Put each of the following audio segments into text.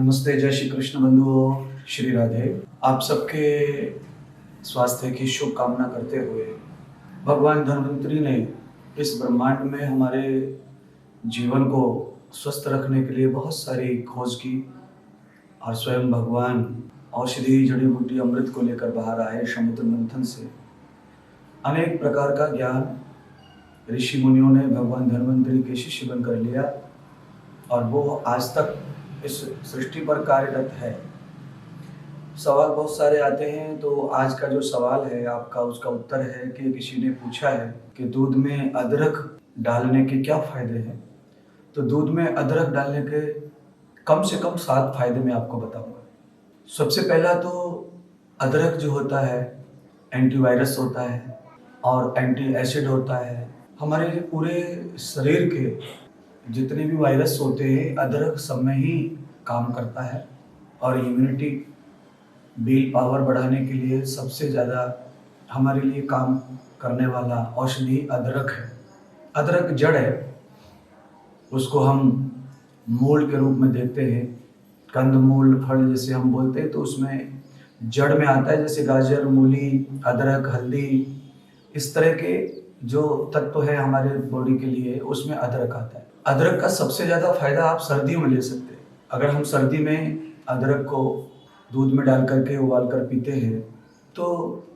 नमस्ते, जय श्री कृष्ण बंधुओं, श्री राधे। आप सबके स्वास्थ्य की शुभकामना करते हुए भगवान धन्वंतरी ने इस ब्रह्मांड में हमारे जीवन को स्वस्थ रखने के लिए बहुत सारी खोज की और स्वयं भगवान औषधि, जड़ी-बूटी, अमृत को लेकर बाहर आए समुद्र मंथन से। अनेक प्रकार का ज्ञान ऋषि मुनियों ने भगवान धन्वंतरी के शिष्य बनकर लिया और वो आज तक इस सृष्टि पर कार्यरत है। सवाल बहुत सारे आते हैं, तो आज का जो सवाल है आपका, उसका उत्तर है कि किसी ने पूछा है कि दूध में अदरक डालने के क्या फ़ायदे हैं। तो दूध में अदरक डालने के कम से कम 7 फ़ायदे मैं आपको बताऊंगा। सबसे पहला तो अदरक जो होता है एंटीवायरस होता है और एंटी एसिड होता है। हमारे पूरे शरीर के जितने भी वायरस होते हैं अदरक सब में ही काम करता है और इम्यूनिटी, विल पावर बढ़ाने के लिए सबसे ज़्यादा हमारे लिए काम करने वाला औषधि अदरक है। अदरक जड़ है, उसको हम मूल के रूप में देखते हैं। कंदमूल, फल जैसे हम बोलते हैं तो उसमें जड़ में आता है, जैसे गाजर, मूली, अदरक, हल्दी, इस तरह के जो तत्व है हमारे बॉडी के लिए उसमें अदरक आता है। अदरक का सबसे ज़्यादा फायदा आप सर्दियों में ले सकते हैं। अगर हम सर्दी में अदरक को दूध में डाल करके उबाल कर पीते हैं तो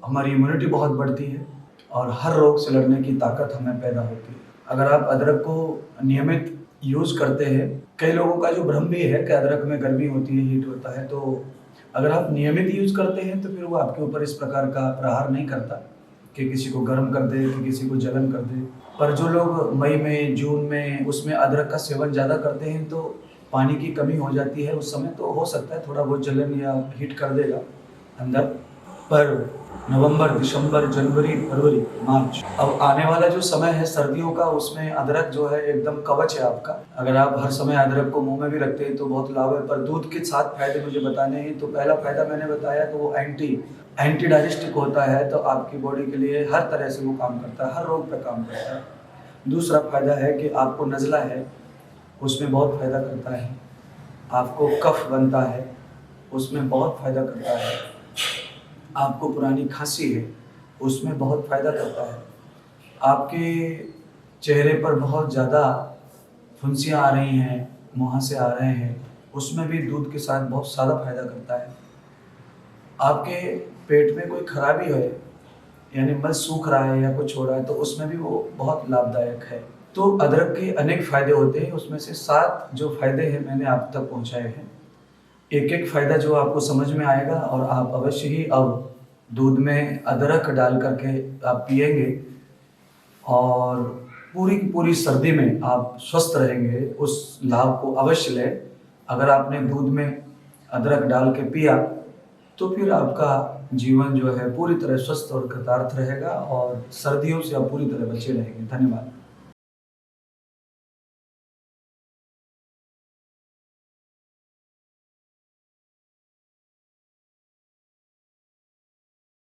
हमारी इम्यूनिटी बहुत बढ़ती है और हर रोग से लड़ने की ताकत हमें पैदा होती है। अगर आप अदरक को नियमित यूज़ करते हैं, कई लोगों का जो भ्रम भी है कि अदरक में गर्मी होती है, हीट होता है, तो अगर आप नियमित यूज़ करते हैं तो फिर वो आपके ऊपर इस प्रकार का प्रहार नहीं करता कि किसी को गर्म कर दे, कि किसी को जलन कर दे। पर जो लोग मई में, जून में उसमें अदरक का सेवन ज़्यादा करते हैं तो पानी की कमी हो जाती है उस समय, तो हो सकता है थोड़ा बहुत जलन या हीट कर देगा अंदर। पर नवंबर, दिसंबर, जनवरी, फरवरी, मार्च, अब आने वाला जो समय है सर्दियों का, उसमें अदरक जो है एकदम कवच है आपका। अगर आप हर समय अदरक को मुंह में भी रखते हैं तो बहुत लाभ है। पर दूध के 7 फायदे मुझे बताने हैं। तो पहला फायदा मैंने बताया कि वो एंटी डायजेस्टिक होता है, तो आपकी बॉडी के लिए हर तरह से वो काम करता है, हर रोग पर काम करता है। दूसरा फायदा है कि आपको नज़ला है उसमें बहुत फ़ायदा करता है। आपको कफ बनता है उसमें बहुत फ़ायदा करता है। आपको पुरानी खांसी है उसमें बहुत फ़ायदा करता है। आपके चेहरे पर बहुत ज़्यादा फुंसियाँ आ रही हैं, मुहासे आ रहे हैं, उसमें भी दूध के साथ बहुत ज़्यादा फ़ायदा करता है। आपके पेट में कोई खराबी है, यानी मल सूख रहा है या कुछ हो रहा है, तो उसमें भी वो बहुत लाभदायक है। तो अदरक के अनेक फ़ायदे होते हैं, उसमें से 7 जो फ़ायदे हैं मैंने आप तक पहुँचाए हैं। एक-एक फ़ायदा जो आपको समझ में आएगा और आप अवश्य ही अब दूध में अदरक डाल कर के आप पिएँगे और पूरी की पूरी सर्दी में आप स्वस्थ रहेंगे, उस लाभ को अवश्य लें। अगर आपने दूध में अदरक डाल के पिया तो फिर आपका जीवन जो है पूरी तरह स्वस्थ और कृतार्थ रहेगा और सर्दियों से आप पूरी तरह बचे रहेंगे। धन्यवाद।